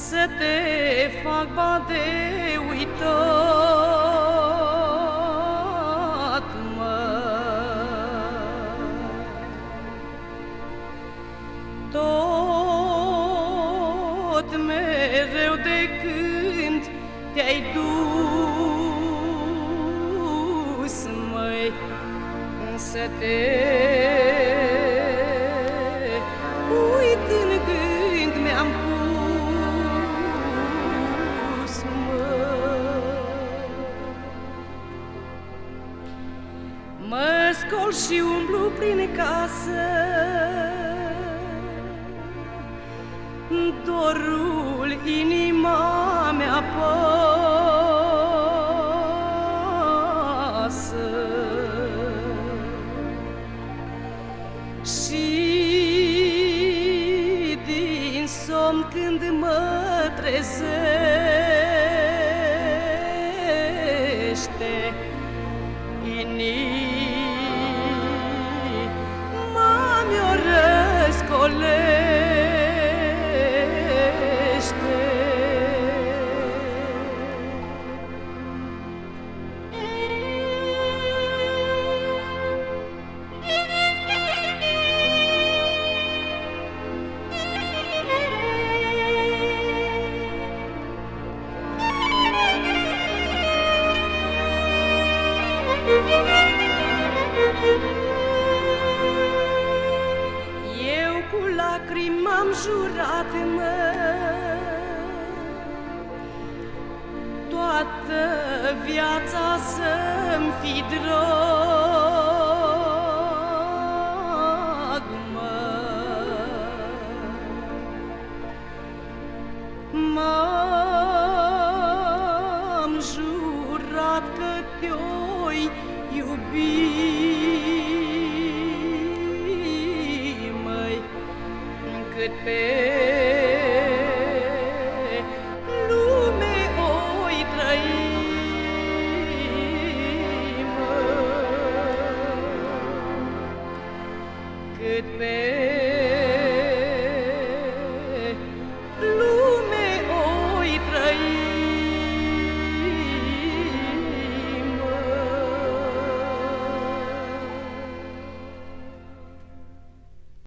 să te fac bade uitat, tot mereu de când te-ai dus, măi, să te uit în gând mi-am pus, mă scol și umblu prin casă, dorul inima mea pasă și din somn când mă trezește inima mi-o răscolește. Eu cu lacrimi m-am jurat, mă, toată viața să-mi fi drag, mă. M-am jurat că te-oi iubi